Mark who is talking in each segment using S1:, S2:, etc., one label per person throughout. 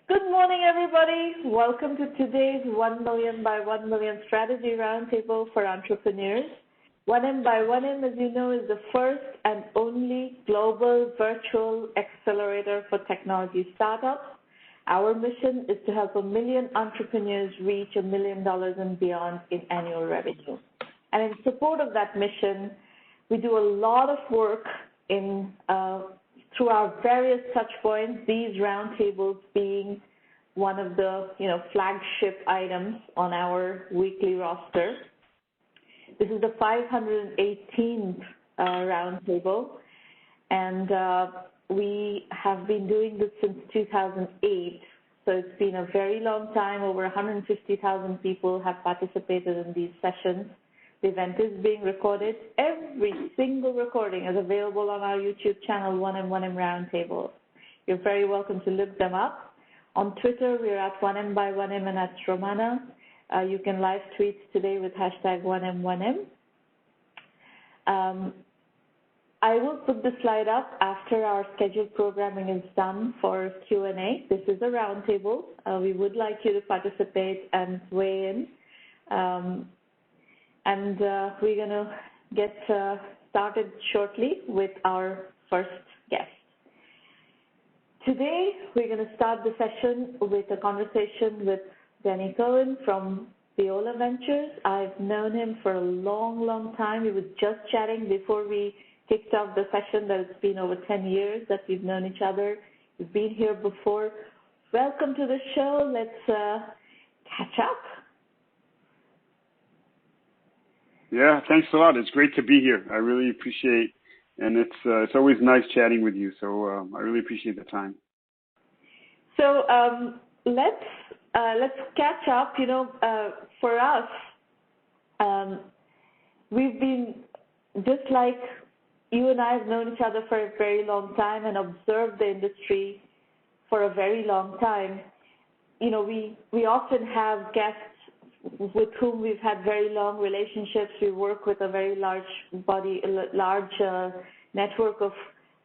S1: Good morning, everybody. Welcome to today's 1 million by 1 million strategy roundtable for entrepreneurs. 1M, as you know, is the first and only global virtual accelerator for technology startups. Our mission is to help 1 million entrepreneurs reach $1 million and beyond in annual revenue. And in support of that mission, we do a lot of work in through our various touch points, these roundtables being one of the flagship items on our weekly roster. This is the 518th roundtable, and we have been doing this since 2008. So it's been a very long time. Over 150,000 people have participated in these sessions. The event is being recorded. Every single recording is available on our YouTube channel, 1M1M Roundtable. You're very welcome to look them up. On Twitter, we're at 1Mby1M and at Romana. You can live tweet today with hashtag 1M1M. I will put the slide up after our scheduled programming is done for Q&A. This is a roundtable. We would like you to participate and weigh in. And we're going to get started shortly with our first guest. Today, we're going to start the session with a conversation with Daniel Cohen from Viola Ventures. I've known him for a long, long time. We were just chatting before we kicked off the session that it's been over 10 years that we've known each other. We've been here before. Welcome to the show. Let's catch up.
S2: Yeah, thanks a lot. It's great to be here. I really appreciate, and it's always nice chatting with you. So I really appreciate the time.
S1: So let's catch up. For us, we've been just like you and I have known each other for a very long time and observed the industry for a very long time. We often have guests with whom we've had very long relationships. We work with a very large network of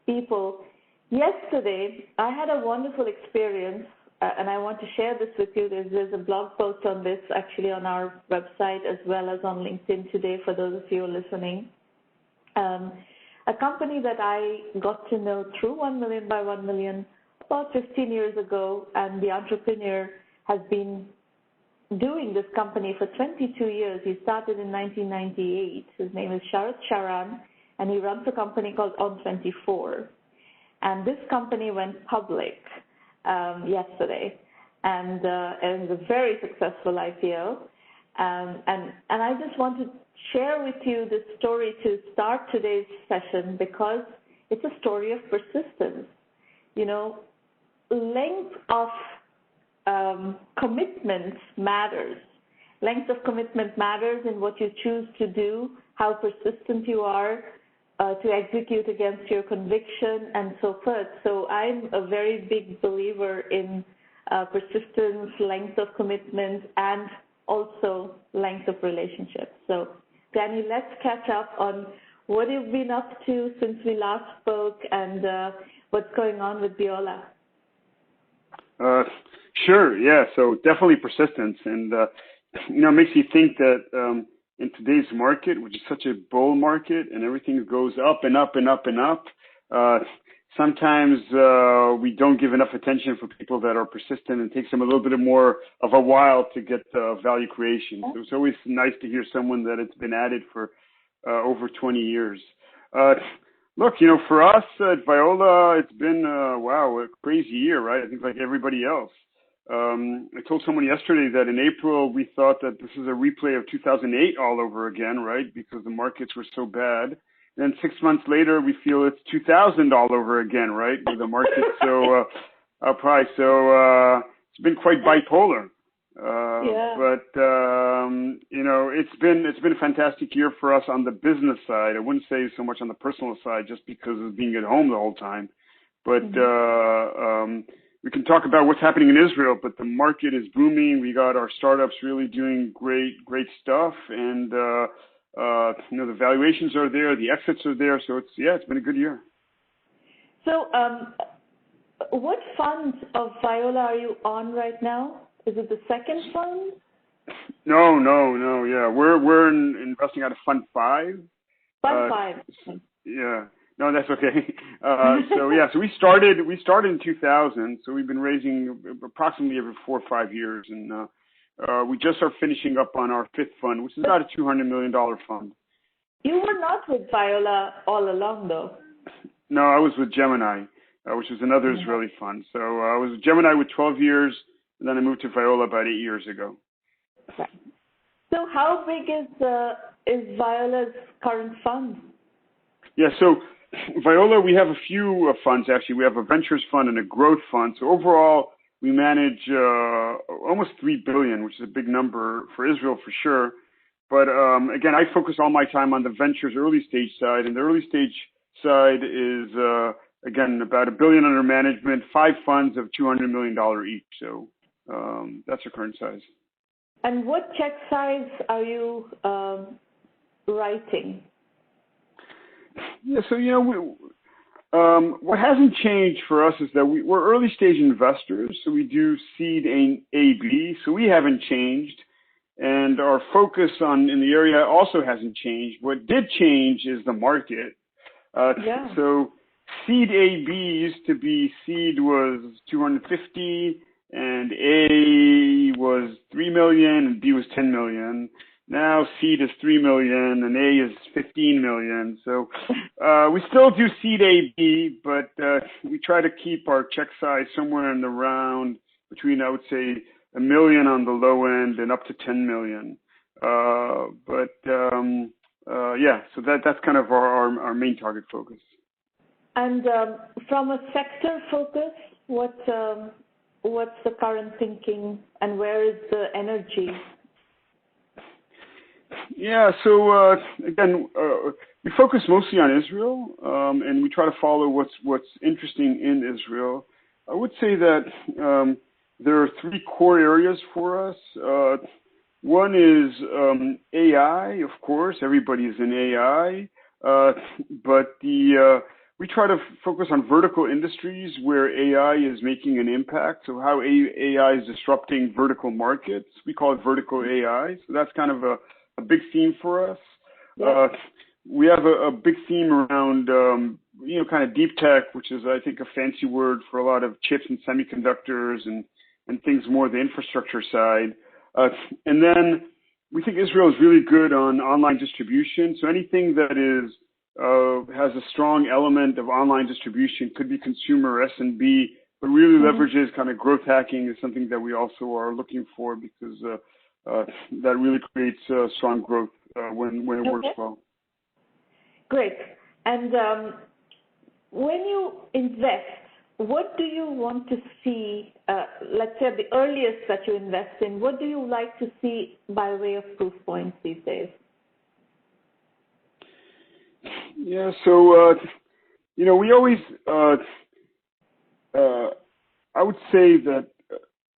S1: people. Yesterday, I had a wonderful experience, and I want to share this with you. There's a blog post on this actually on our website as well as on LinkedIn today for those of you listening. A company that I got to know through 1 million by 1 million about 15 years ago, and the entrepreneur has been doing this company for 22 years. He started in 1998. His name is Sharat Sharan, and he runs a company called On24. And this company went public yesterday, and it was a very successful IPO. And I just want to share with you this story to start today's session because it's a story of persistence. Length of commitment matters. Length of commitment matters in what you choose to do, how persistent you are to execute against your conviction, and so forth. So I'm a very big believer in persistence, length of commitment, and also length of relationship. So, Danny, let's catch up on what you've been up to since we last spoke and what's going on with Viola.
S2: Sure, yeah, so definitely persistence. And, it makes you think that in today's market, which is such a bull market and everything goes up and up and up and up, sometimes we don't give enough attention for people that are persistent, and it takes them a little bit more of a while to get value creation. So it's always nice to hear someone that it's been at it for over 20 years. Look, for us at Viola, it's been, a crazy year, right? I think like everybody else. I told someone yesterday that in April we thought that this is a replay of 2008 all over again, right? Because the markets were so bad. Then 6 months later, we feel it's 2000 all over again, right? With the market so up high. So it's been quite bipolar. But it's been a fantastic year for us on the business side. I wouldn't say so much on the personal side, just because of being at home the whole time. But we can talk about what's happening in Israel. But the market is booming. We got our startups really doing great stuff, and the valuations are there, the exits are there. So it's been a good year.
S1: So what fund of Viola are you on right now? Is it the second fund?
S2: No. Yeah, we're investing out of Fund 5.
S1: Fund 5.
S2: Yeah. No, that's okay. So we started in 2000. So we've been raising approximately every 4 or 5 years, and we just are finishing up on our 5th fund, which is about a $200 million fund.
S1: You were not with Viola all along, though.
S2: No, I was with Gemini, which is another Israeli fund. So I was with Gemini with 12 years, and then I moved to Viola about 8 years ago.
S1: Okay. So how big is Viola's current fund?
S2: Yeah, so Viola, we have a few funds, actually. We have a ventures fund and a growth fund. So overall, we manage almost $3 billion, which is a big number for Israel for sure. But again, I focus all my time on the ventures early stage side, and the early stage side is, again, about $1 billion under management, 5 funds of $200 million each. So that's our current size.
S1: And what check size are you writing?
S2: Yeah, so, what hasn't changed for us is that we're early stage investors, so we do seed A, B, so we haven't changed. And our focus in the area also hasn't changed. What did change is the market. So seed A, B used to be, seed was 250 and A was 3 million and B was 10 million. Now seed is 3 million and A is 15 million. So we still do seed A, B, but we try to keep our check size somewhere in the round between, I would say, $1 million on the low end and up to 10 million. So that's kind of our main target focus.
S1: And from a sector focus, what's the current thinking and where is the energy?
S2: Yeah, so again, we focus mostly on Israel, and we try to follow what's interesting in Israel. I would say that there are 3 core areas for us. One is AI, of course. Everybody is in AI, but we try to focus on vertical industries where AI is making an impact. So how AI is disrupting vertical markets. We call it vertical AI. So that's kind of a big theme for us. We have a big theme around, kind of deep tech, which is, I think, a fancy word for a lot of chips and semiconductors and things more the infrastructure side. And then we think Israel is really good on online distribution. So anything that has a strong element of online distribution, could be consumer SMB, but really leverages kind of growth hacking is something that we also are looking for because that really creates strong growth when it works well. Great.
S1: And when you invest, what do you want to see, let's say at the earliest that you invest in, what do you like to see by way of proof points these days?
S2: Yeah, so, we always, I would say that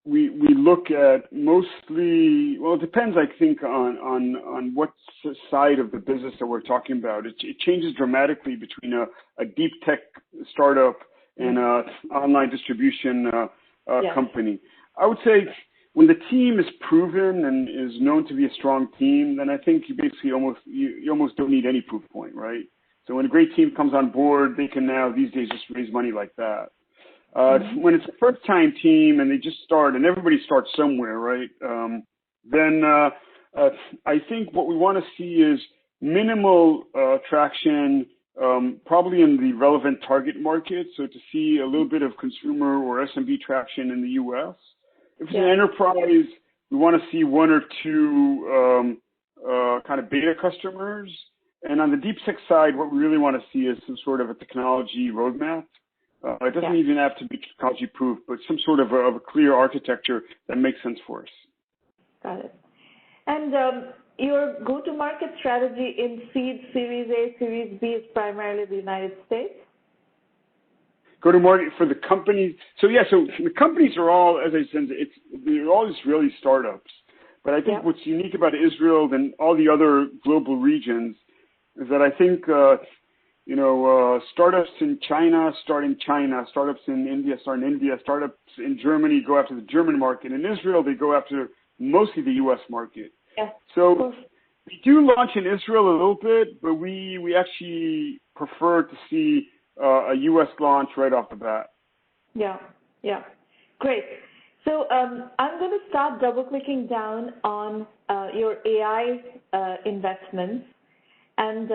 S2: we look at mostly, well, it depends, I think, on what side of the business that we're talking about. It changes dramatically between a deep tech startup and an online distribution company. I would say when the team is proven and is known to be a strong team, then I think you basically you almost don't need any proof point, right? So when a great team comes on board, they can now these days just raise money like that. When it's a first-time team and they just start, and everybody starts somewhere, right? Then I think what we want to see is minimal traction, probably in the relevant target market. So to see a little bit of consumer or SMB traction in the U.S. If it's an enterprise, we want to see 1 or 2 kind of beta customers. And on the deep tech side, what we really want to see is some sort of a technology roadmap. It doesn't even have to be technology proof, but some sort of a clear architecture that makes sense for us. Got it.
S1: And your go-to-market strategy in seed, Series A, Series B is primarily the United States?
S2: Go-to-market for the companies. So the companies are all, as I said, they're all Israeli startups. But I think what's unique about Israel than all the other global regions is that I think startups in China start in China, startups in India start in India, startups in Germany go after the German market. In Israel, they go after mostly the U.S. market.
S1: Yeah.
S2: So we do launch in Israel a little bit, but we actually prefer to see a U.S. launch right off the bat.
S1: Yeah. Great. So I'm going to start double-clicking down on your AI investments. And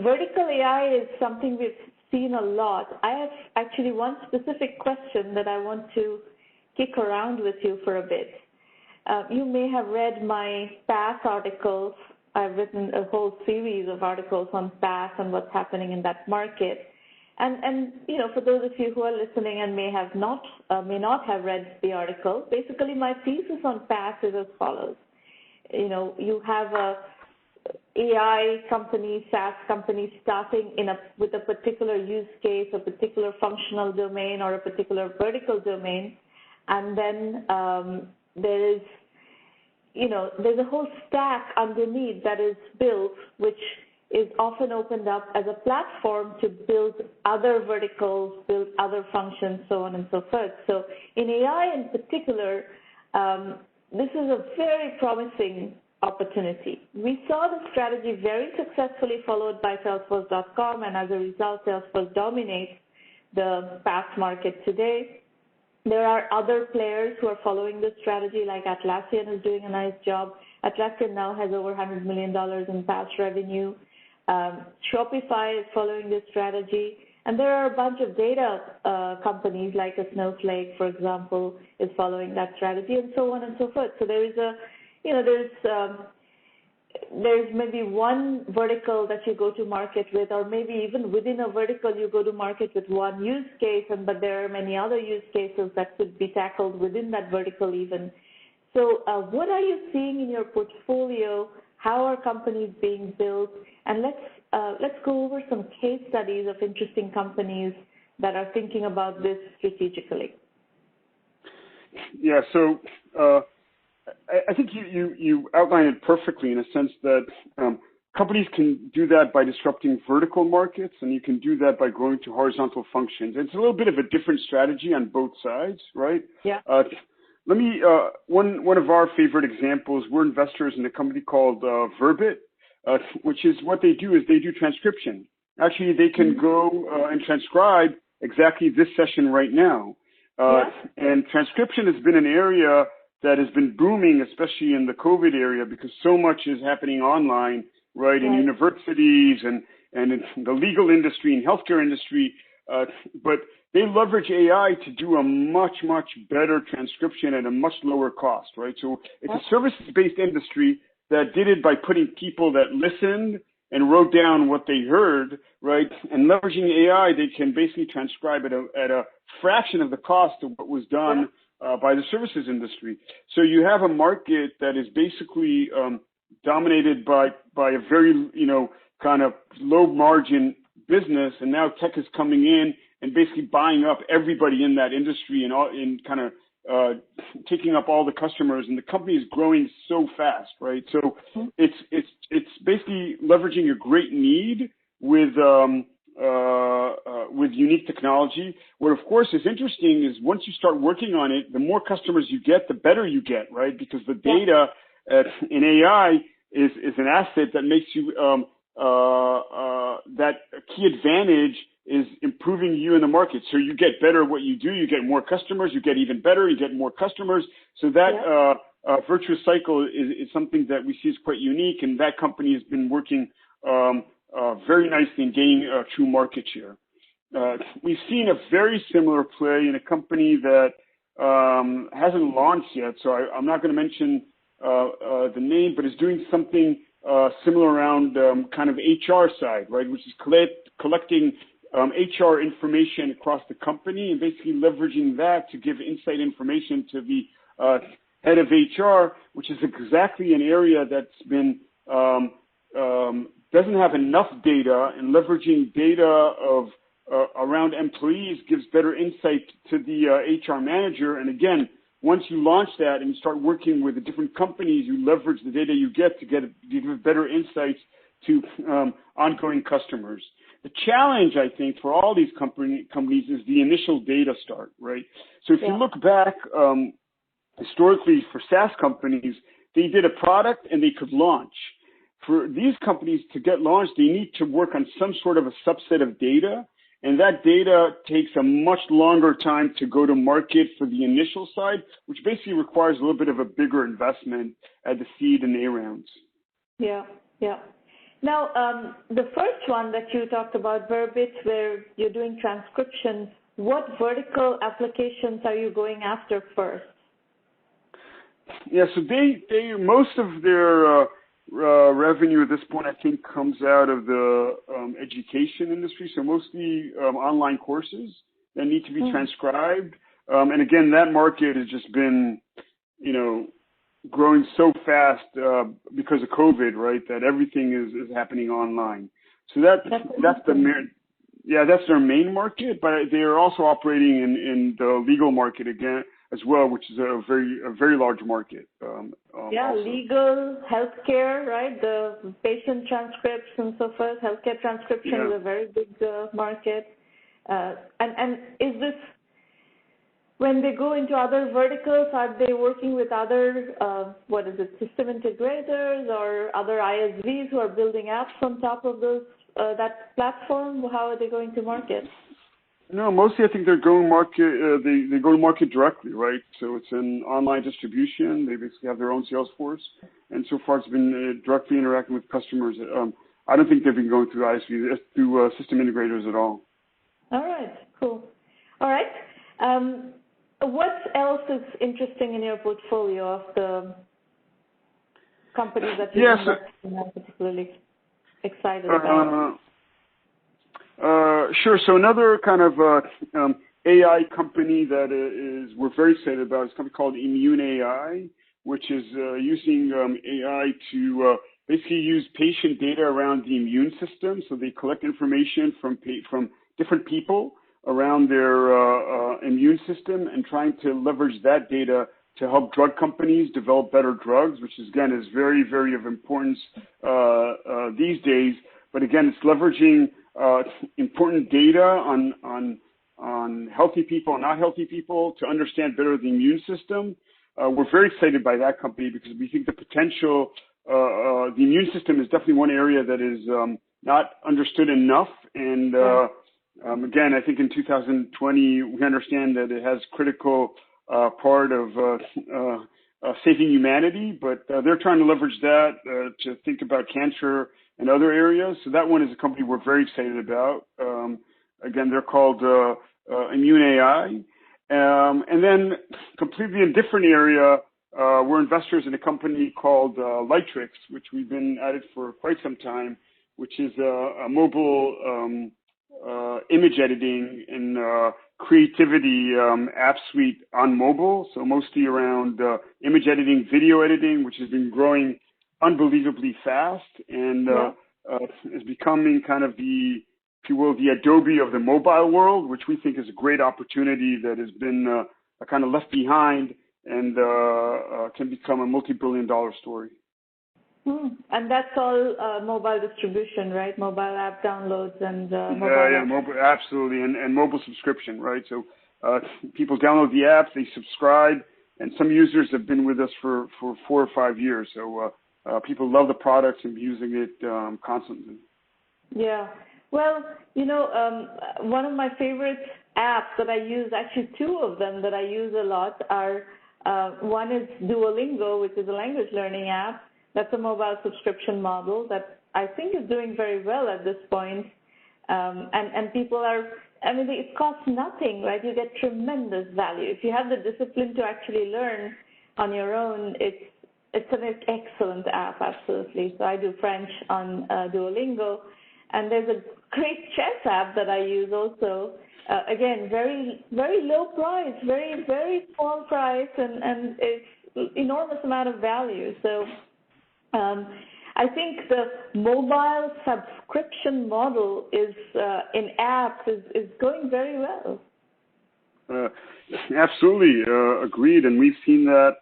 S1: vertical AI is something we've seen a lot. I have actually one specific question that I want to kick around with you for a bit. You may have read my PaaS articles. I've written a whole series of articles on PaaS and what's happening in that market. And for those of you who are listening and may not have read the article, basically my thesis on PaaS is as follows. You have a AI company, SaaS company starting with a particular use case, a particular functional domain, or a particular vertical domain, and then there's a whole stack underneath that is built, which is often opened up as a platform to build other verticals, build other functions, so on and so forth. So in AI in particular, this is a very promising opportunity. We saw the strategy very successfully followed by Salesforce.com, and as a result, Salesforce dominates the PaaS market today. There are other players who are following this strategy, like Atlassian is doing a nice job. Atlassian now has over $100 million in PaaS revenue. Shopify is following this strategy. And there are a bunch of data companies like a Snowflake, for example, is following that strategy, and so on and so forth. So there is there's maybe one vertical that you go to market with, or maybe even within a vertical you go to market with one use case, but there are many other use cases that could be tackled within that vertical even. So what are you seeing in your portfolio? How are companies being built? And let's go over some case studies of interesting companies that are thinking about this strategically.
S2: Yeah, so I think you outlined it perfectly in a sense that companies can do that by disrupting vertical markets, and you can do that by growing to horizontal functions. It's a little bit of a different strategy on both sides, right?
S1: Yeah.
S2: One of our favorite examples, we're investors in a company called Verbit, which is what they do is they do transcription. Actually, they can go and transcribe exactly this session right now. And transcription has been an area that has been booming, especially in the COVID area, because so much is happening online, right, in universities and in the legal industry and healthcare industry. But they leverage AI to do a much, much better transcription at a much lower cost, right? So it's a services-based industry that did it by putting people that listened and wrote down what they heard, right? And leveraging AI, they can basically transcribe at a fraction of the cost of what was done by the services industry. So you have a market that is basically dominated by a very, kind of low margin business, and now tech is coming in and basically buying up everybody in that industry and kind of taking up all the customers, and the company is growing so fast, right? So it's basically leveraging a great need with unique technology. What of course is interesting is once you start working on it, the more customers you get, the better you get, right? Because the data in AI is an asset that makes you that key advantage is improving you in the market. So you get better at what you do, you get more customers, you get even better, you get more customers. So that virtuous cycle is something that we see is quite unique, and that company has been working very nicely in gaining true market share. We've seen a very similar play in a company that hasn't launched yet, so I'm not going to mention the name, but is doing something similar around kind of HR side, right, which is collecting HR information across the company and basically leveraging that to give inside information to the head of HR, which is exactly an area that's been doesn't have enough data, and leveraging data of around employees gives better insight to the HR manager. And again, once you launch that and you start working with the different companies, you leverage the data you get to give better insights to ongoing customers. The challenge, I think, for all these companies is the initial data start, right? So if you look back historically for SaaS companies, they did a product and they could launch. For these companies to get launched, they need to work on some sort of a subset of data, and that data takes a much longer time to go to market for the initial side, which basically requires a little bit of a bigger investment at the seed and A rounds.
S1: Yeah, yeah. Now, the first one that you talked about, Verbit, where you're doing transcription, what vertical applications are you going after first?
S2: Yeah, so they most of their revenue at this point, I think, comes out of the education industry. So mostly online courses that need to be transcribed. And again, that market has just been, growing so fast because of COVID, right? That everything is happening online. So that's their main market. But they are also operating in the legal market again as well, which is a very large market. Also. Legal,
S1: healthcare, right? The patient transcripts and so forth. Healthcare transcription is a very big market. And is this, when they go into other verticals, are they working with other, system integrators or other ISVs who are building apps on top of those that platform? How are they going to market?
S2: No, mostly I think they're going market. They go to market directly, right? So it's an online distribution. They basically have their own sales force, and so far it's been directly interacting with customers. I don't think they've been going through ISVs, through system integrators at all.
S1: All right, cool. All right. What else is interesting in your portfolio of the companies that you're particularly excited about?
S2: Sure. So another kind of AI company that we're very excited about is a company called Immune AI, which is using AI to basically use patient data around the immune system. So they collect information from different people around their immune system and trying to leverage that data to help drug companies develop better drugs, which is, again, is very, very of importance these days. But again, it's leveraging important data on healthy people and not healthy people to understand better the immune system. We're very excited by that company because we think the potential, the immune system is definitely one area that is not understood enough. And again, I think in 2020, we understand that it has critical part of saving humanity, but they're trying to leverage that to think about cancer and other areas. So that one is a company we're very excited about. Again, they're called Immune AI. And then completely in a different area, we're investors in a company called Lightrix, which we've been at it for quite some time, which is a mobile image editing and creativity app suite on mobile. So mostly around image editing, video editing, which has been growing unbelievably fast and is becoming kind of the, if you will, the Adobe of the mobile world, which we think is a great opportunity that has been kind of left behind and can become a multi-billion-dollar story.
S1: And that's all mobile distribution, right? Mobile app downloads and mobile.
S2: Mobile, absolutely, and mobile subscription, right? So people download the apps, they subscribe, and some users have been with us for 4 or 5 years. So people love the products and using it constantly. Yeah.
S1: Well, one of my favorite apps that I use, actually 2 of them that I use a lot are, one is Duolingo, which is a language learning app. That's a mobile subscription model that I think is doing very well at this point. And people are, it costs nothing, right? You get tremendous value. If you have the discipline to actually learn on your own, it's an excellent app, absolutely. So I do French on Duolingo. And there's a great chess app that I use also. Again, very, very low price, very, very small price, and it's enormous amount of value. So I think the mobile subscription model is in apps is going very well.
S2: Absolutely, agreed. And we've seen that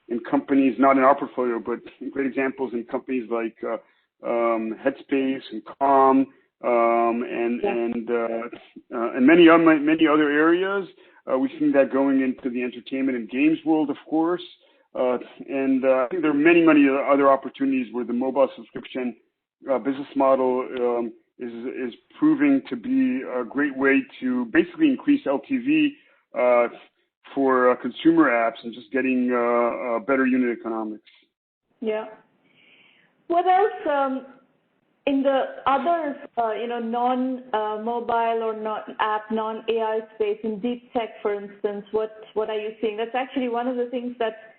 S2: in companies, not in our portfolio, but great examples in companies like Headspace and Calm, and many other areas. We've seen that going into the entertainment and games world, of course. I think there are many other opportunities where the mobile subscription business model is proving to be a great way to basically increase LTV for consumer apps and just getting better unit economics.
S1: Yeah. What else in the other, non-mobile or non-AI space, in deep tech, for instance? What are you seeing? That's actually one of the things that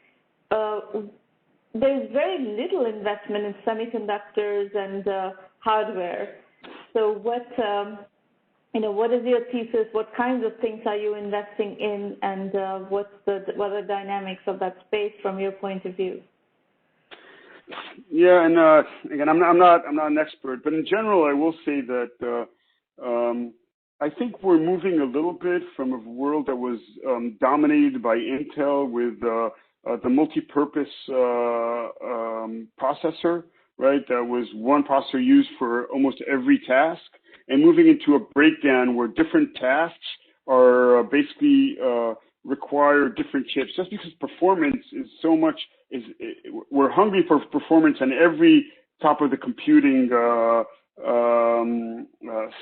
S1: there's very little investment in semiconductors and hardware. So what is your thesis? What kinds of things are you investing in, and what are the dynamics of that space from your point of view?
S2: Yeah, and again, I'm not an expert, but in general, I will say that I think we're moving a little bit from a world that was dominated by Intel with the multi-purpose processor, right? That was one processor used for almost every task, and moving into a breakdown where different tasks are basically require different chips. Just because performance is so much, we're hungry for performance on every top of the computing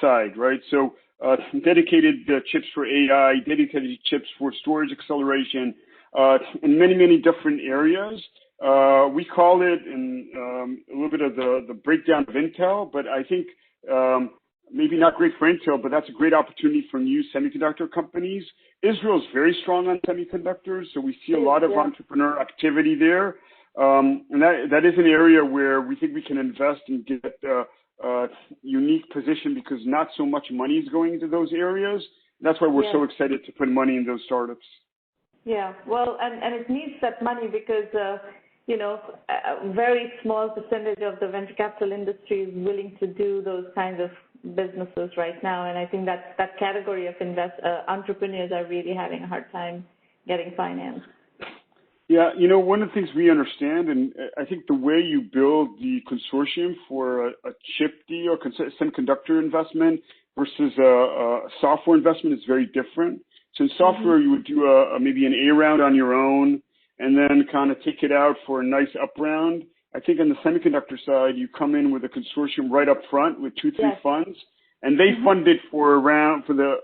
S2: side, right? So dedicated chips for AI, dedicated chips for storage acceleration, in many different areas. We call it in a little bit of the breakdown of Intel, but I think maybe not great for Intel, but that's a great opportunity for new semiconductor companies. Israel is very strong on semiconductors, so we see a lot of entrepreneur activity there. And that is an area where we think we can invest and get a unique position because not so much money is going into those areas. That's why we're so excited to put money in those startups. Yeah,
S1: well, and it needs that money because, a very small percentage of the venture capital industry is willing to do those kinds of businesses right now. And I think that category of entrepreneurs are really having a hard time getting financed.
S2: Yeah, one of the things we understand, and I think the way you build the consortium for a chip deal or semiconductor investment versus a software investment is very different. So in software, you would do maybe an A round on your own and then kind of take it out for a nice up round. I think on the semiconductor side, you come in with a consortium right up front with 2-3 funds, and they fund it for the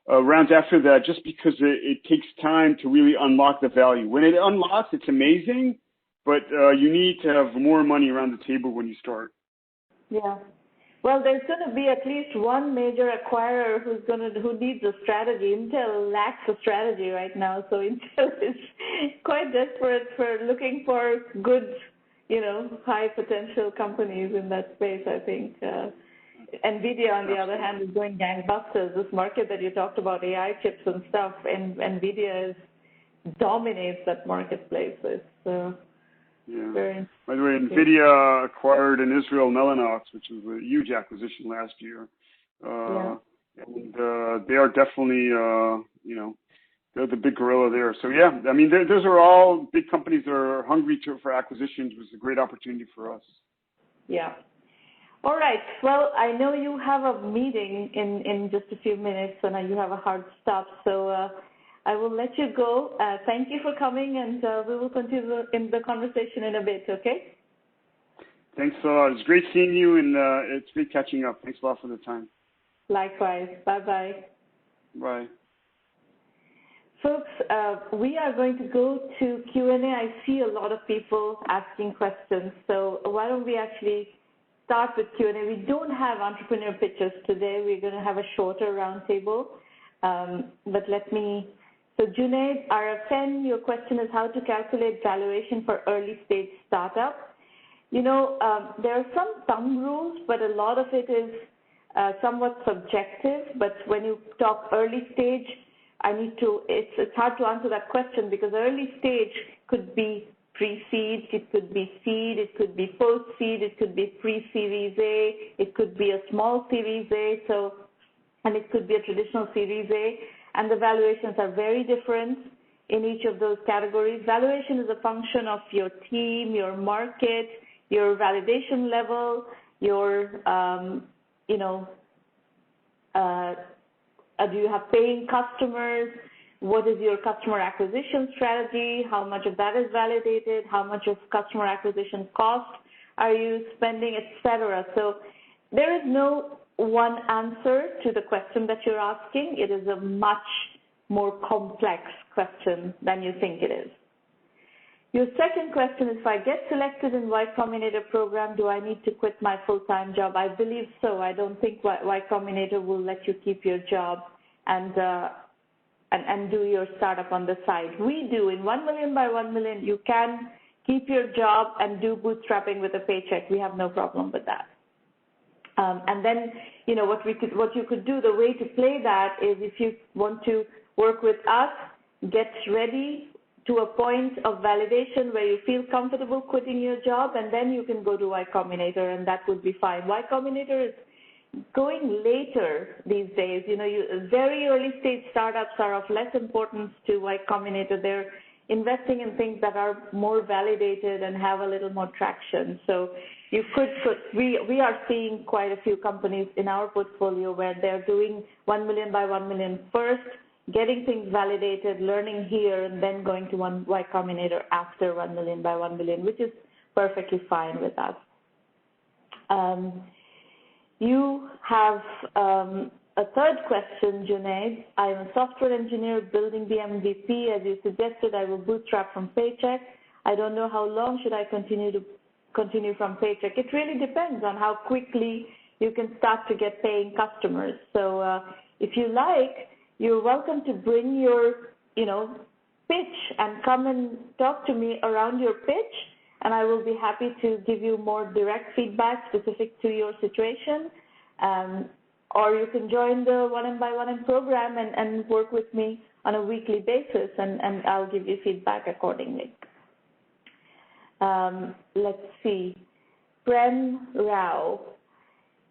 S2: rounds after that, just because it takes time to really unlock the value. When it unlocks, it's amazing, but you need to have more money around the table when you start.
S1: Yeah. Well, there's going to be at least one major acquirer who needs a strategy. Intel lacks a strategy right now, so Intel is quite desperate for looking for good, high potential companies in that space, I think. NVIDIA, on the other hand, is going gangbusters. This market that you talked about, AI chips and stuff, and NVIDIA dominates that marketplace. It's very.
S2: By the way, NVIDIA acquired in Israel Mellanox, which was a huge acquisition last year. And they are definitely, they're the big gorilla there. So, I mean, those are all big companies that are hungry for acquisitions, which is a great opportunity for us.
S1: Yeah. All right. Well, I know you have a meeting in just a few minutes, and you have a hard stop. So I will let you go. Thank you for coming, and we will continue in the conversation in a bit, okay?
S2: Thanks a lot. It's great seeing you, and it's great catching up. Thanks a lot for the time.
S1: Likewise. Bye-bye.
S2: Bye.
S1: Folks, we are going to go to Q&A. I see a lot of people asking questions, so why don't we actually start with Q&A. We don't have entrepreneur pitches today. We're going to have a shorter roundtable, but so Junaid, RFN, your question is how to calculate valuation for early stage startup. There are some thumb rules, but a lot of it is somewhat subjective. But when you talk early stage, it's hard to answer that question because early stage could be pre-seed, it could be seed, it could be post-seed, it could be pre-Series A, it could be a small Series A, and it could be a traditional Series A. And the valuations are very different in each of those categories. Valuation is a function of your team, your market, your validation level, your, do you have paying customers? What is your customer acquisition strategy? How much of that is validated? How much of customer acquisition cost are you spending, etc.? So there is no one answer to the question that you're asking. It is a much more complex question than you think it is. Your second question is, if I get selected in Y Combinator program, do I need to quit my full-time job? I believe so. I don't think Y Combinator will let you keep your job and do your startup on the side. We do. In 1Mby1M, you can keep your job and do bootstrapping with a paycheck. We have no problem with that. And then, what you could do, the way to play that is, if you want to work with us, get ready to a point of validation where you feel comfortable quitting your job, and then you can go to Y Combinator, and that would be fine. Y Combinator is going later these days. Very early stage startups are of less importance to Y Combinator. They're investing in things that are more validated and have a little more traction. So you could we are seeing quite a few companies in our portfolio where they're doing 1Mby1M first, getting things validated, learning here, and then going to Y Combinator after 1Mby1M, which is perfectly fine with us. You have a third question, Junaid. I am a software engineer building the MVP. As you suggested, I will bootstrap from paycheck. I don't know how long should I continue from paycheck. It really depends on how quickly you can start to get paying customers. So if you like, you're welcome to bring your, pitch and come and talk to me around your pitch, and I will be happy to give you more direct feedback specific to your situation. Or you can join the 1Mby1M program and work with me on a weekly basis, and I'll give you feedback accordingly. Let's see. Prem Rao,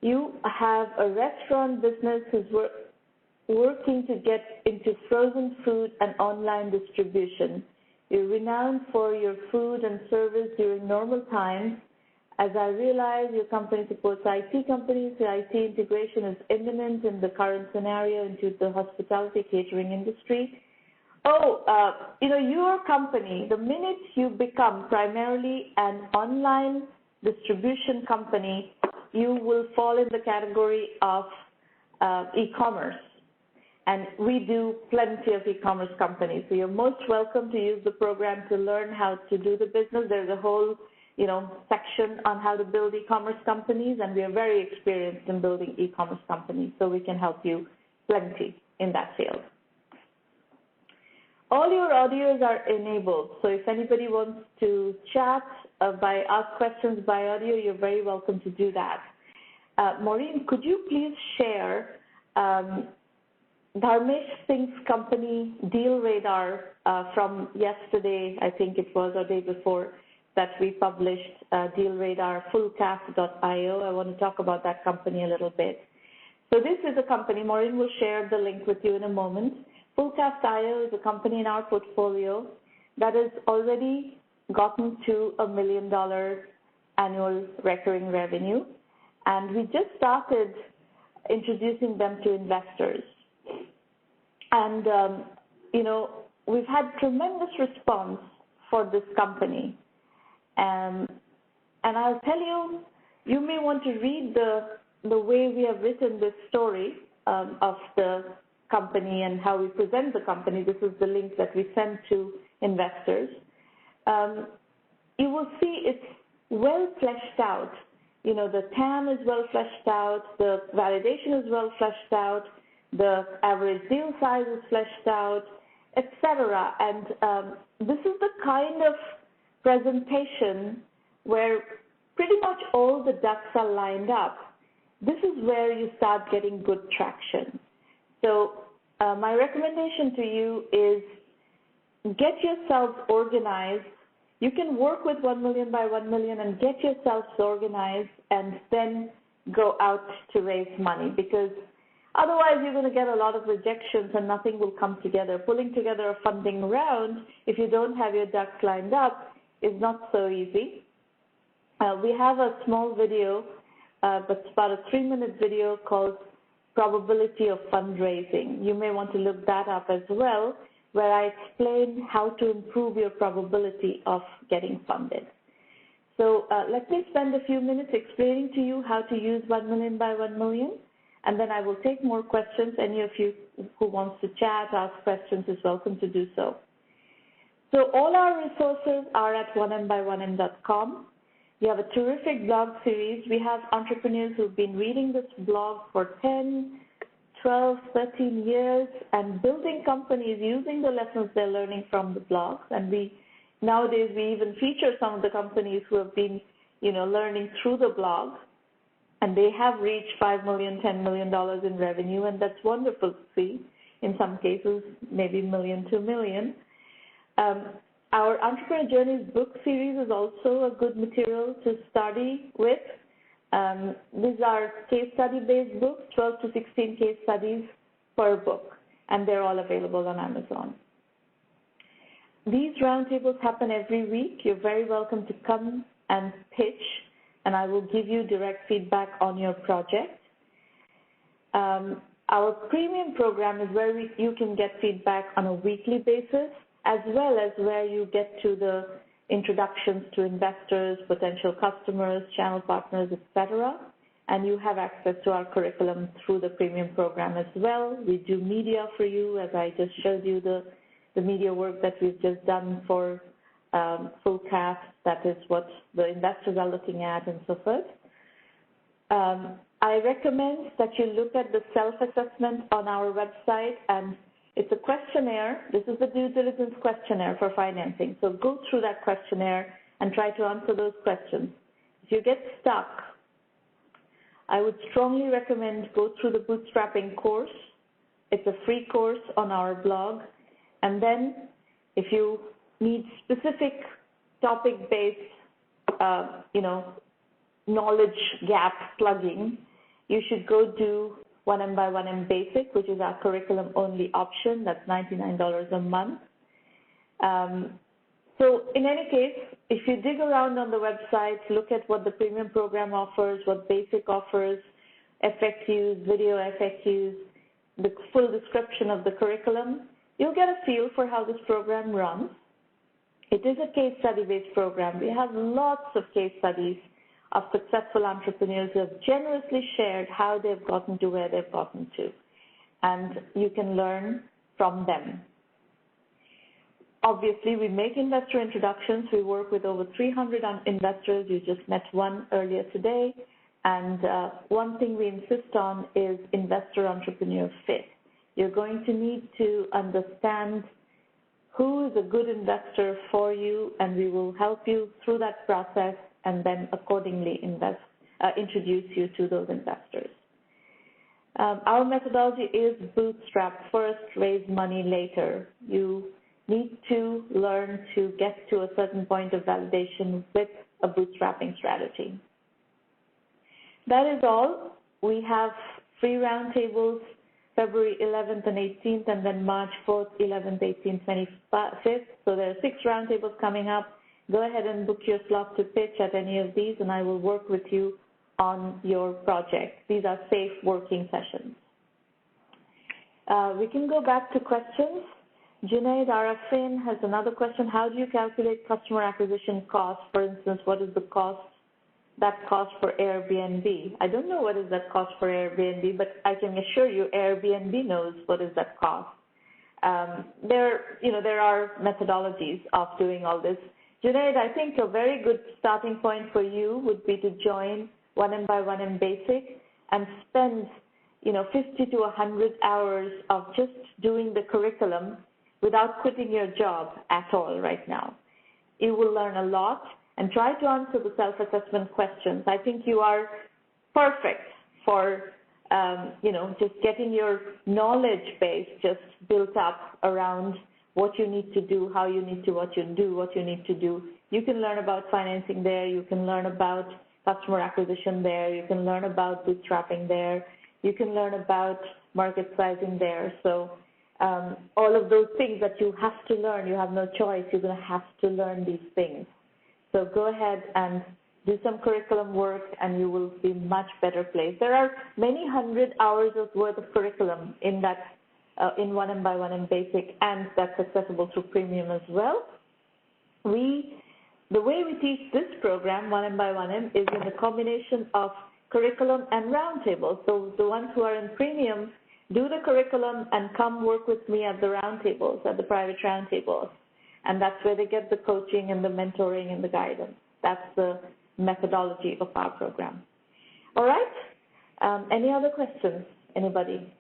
S1: you have a restaurant business who's working to get into frozen food and online distribution. You're renowned for your food and service during normal times. As I realize, your company supports IT companies. The IT integration is imminent in the current scenario into the hospitality catering industry. Your company, the minute you become primarily an online distribution company, you will fall in the category of e-commerce. And we do plenty of e-commerce companies. So you're most welcome to use the program to learn how to do the business. There's a whole section on how to build e-commerce companies, and we are very experienced in building e-commerce companies, so we can help you plenty in that field. All your audios are enabled, so if anybody wants to chat, ask questions by audio, you're very welcome to do that. Maureen, could you please share Dharmesh Singh's company, Deal Radar, from yesterday, I think it was, or day before, that we published, Deal Radar, fullcast.io. I want to talk about that company a little bit. So this is a company, Maureen will share the link with you in a moment. Fullcast.io is a company in our portfolio that has already gotten to $1 million annual recurring revenue, and we just started introducing them to investors. And, we've had tremendous response for this company. And I'll tell you, you may want to read the way we have written this story of the company and how we present the company. This is the link that we send to investors. You will see it's well fleshed out. The TAM is well fleshed out, the validation is well fleshed out, the average deal size is fleshed out, etc. And this is the kind of presentation where pretty much all the ducks are lined up. This is where you start getting good traction. So my recommendation to you is get yourselves organized. You can work with 1Mby1M and get yourselves organized and then go out to raise money, because otherwise you're going to get a lot of rejections and nothing will come together. Pulling together a funding round, if you don't have your ducks lined up, is not so easy. We have a small video, but it's about a 3-minute video called Probability of Fundraising. You may want to look that up as well, where I explain how to improve your probability of getting funded. So let me spend a few minutes explaining to you how to use 1 million by 1 million, and then I will take more questions. Any of you who wants to chat, ask questions is welcome to do so. So all our resources are at 1Mby1M.com. We have a terrific blog series. We have entrepreneurs who've been reading this blog for 10, 12, 13 years and building companies using the lessons they're learning from the blogs. And nowadays we even feature some of the companies who have been, learning through the blog, and they have reached $5 million, $10 million in revenue, and that's wonderful to see. In some cases, maybe $1 million, $2 million. Our Entrepreneur Journeys book series is also a good material to study with. These are case study-based books, 12 to 16 case studies per book, and they're all available on Amazon. These roundtables happen every week. You're very welcome to come and pitch, and I will give you direct feedback on your project. Our premium program is where you can get feedback on a weekly basis, as well as where you get to the introductions to investors, potential customers, channel partners, etc. And you have access to our curriculum through the premium program as well. We do media for you, as I just showed you the media work that we've just done for full cast. That is what the investors are looking at and so forth. I recommend that you look at the self-assessment on our website, and it's a questionnaire. This is the due diligence questionnaire for financing. So go through that questionnaire and try to answer those questions. If you get stuck, I would strongly recommend go through the bootstrapping course. It's a free course on our blog. And then if you need specific topic-based, knowledge gap plugging, you should go do 1M1M Basic, which is our curriculum-only option. That's $99 a month. So in any case, if you dig around on the website, look at what the premium program offers, what Basic offers, FAQs, video FAQs, the full description of the curriculum, you'll get a feel for how this program runs. It is a case study-based program. We have lots of case studies of successful entrepreneurs who have generously shared how they've gotten to where they've gotten to, and you can learn from them. Obviously, we make investor introductions. We work with over 300 investors. You just met one earlier today, and one thing we insist on is investor-entrepreneur fit. You're going to need to understand who is a good investor for you, and we will help you through that process and then accordingly introduce you to those investors. Our methodology is bootstrap first, raise money later. You need to learn to get to a certain point of validation with a bootstrapping strategy. That is all. We have free roundtables February 11th and 18th, and then March 4th, 11th, 18th, 25th. So there are 6 roundtables coming up. Go ahead and book your slot to pitch at any of these, and I will work with you on your project. These are safe working sessions. We can go back to questions. Junaid Arafin has another question. How do you calculate customer acquisition cost? For instance, what is the cost for Airbnb? I don't know what is that cost for Airbnb, but I can assure you Airbnb knows what is that cost. There are methodologies of doing all this. Junaid, I think a very good starting point for you would be to join 1M1M Basic and spend 50 to 100 hours of just doing the curriculum without quitting your job at all right now. You will learn a lot, and try to answer the self-assessment questions. I think you are perfect for just getting your knowledge base just built up around what you need to do, how you need to, what you need to do. You can learn about financing there. You can learn about customer acquisition there. You can learn about bootstrapping there. You can learn about market sizing there. So all of those things that you have to learn, you have no choice. You're going to have to learn these things. So go ahead and do some curriculum work, and you will be much better placed. There are many hundred hours of worth of curriculum in that in 1M Basic, and that's accessible through Premium as well. The way we teach this program, 1M is in a combination of curriculum and roundtable. So the ones who are in Premium do the curriculum and come work with me at the roundtables, at the private roundtables. And that's where they get the coaching and the mentoring and the guidance. That's the methodology of our program. All right? Any other questions? Anybody?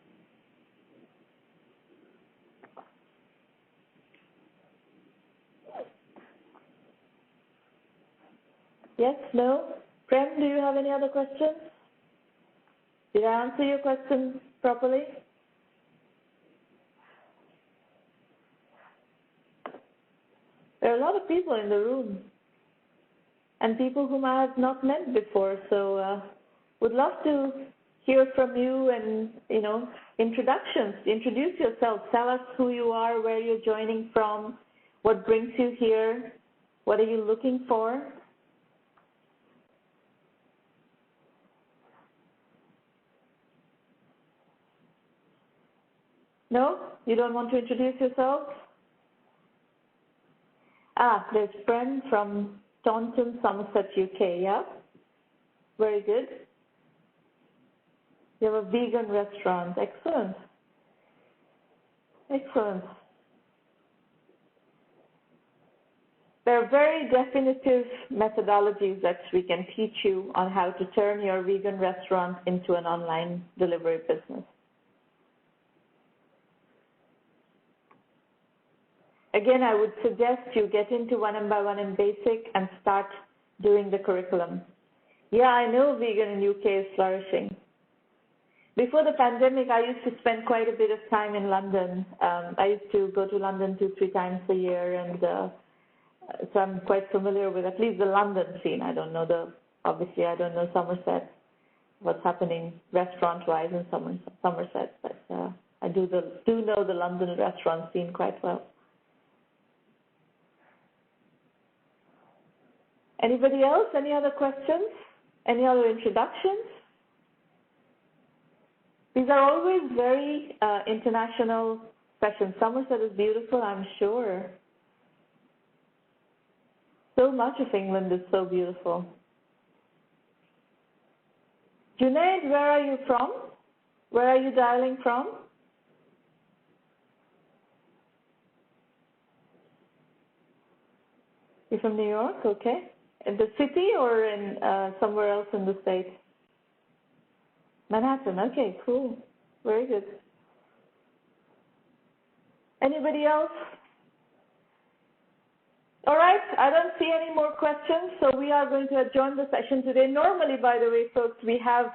S1: Yes? No? Prem, do you have any other questions? Did I answer your question properly? There are a lot of people in the room and people whom I have not met before, so would love to hear from you and, introductions. Introduce yourself. Tell us who you are, where you're joining from, what brings you here, what are you looking for. No? You don't want to introduce yourself? There's Bren from Taunton, Somerset, UK, yeah? Very good. You have a vegan restaurant. Excellent. Excellent. There are very definitive methodologies that we can teach you on how to turn your vegan restaurant into an online delivery business. Again, I would suggest you get into 1M Basic and start doing the curriculum. Yeah, I know vegan in UK is flourishing. Before the pandemic, I used to spend quite a bit of time in London. I used to go to London 2-3 times a year, and so I'm quite familiar with at least the London scene. I don't know obviously I don't know Somerset, what's happening restaurant-wise in Somerset, but I do know the London restaurant scene quite well. Anybody else? Any other questions? Any other introductions? These are always very international sessions. Somerset is beautiful, I'm sure. So much of England is so beautiful. Junaid, where are you from? Where are you dialing from? You're from New York? Okay. In the city or in somewhere else in the States? Manhattan. Okay, cool. Very good. Anybody else? All right, I don't see any more questions, so we are going to adjourn the session today. Normally, by the way, folks, we have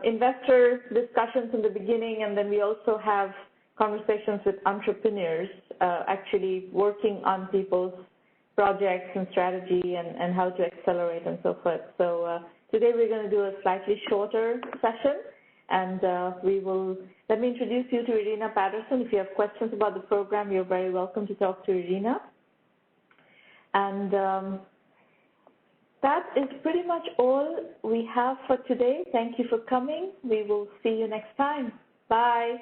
S1: investor discussions in the beginning, and then we also have conversations with entrepreneurs actually working on people's projects and strategy and how to accelerate and so forth. So today we're going to do a slightly shorter session, and let me introduce you to Irina Patterson. If you have questions about the program, you're very welcome to talk to Irina. And that is pretty much all we have for today. Thank you for coming. We will see you next time. Bye.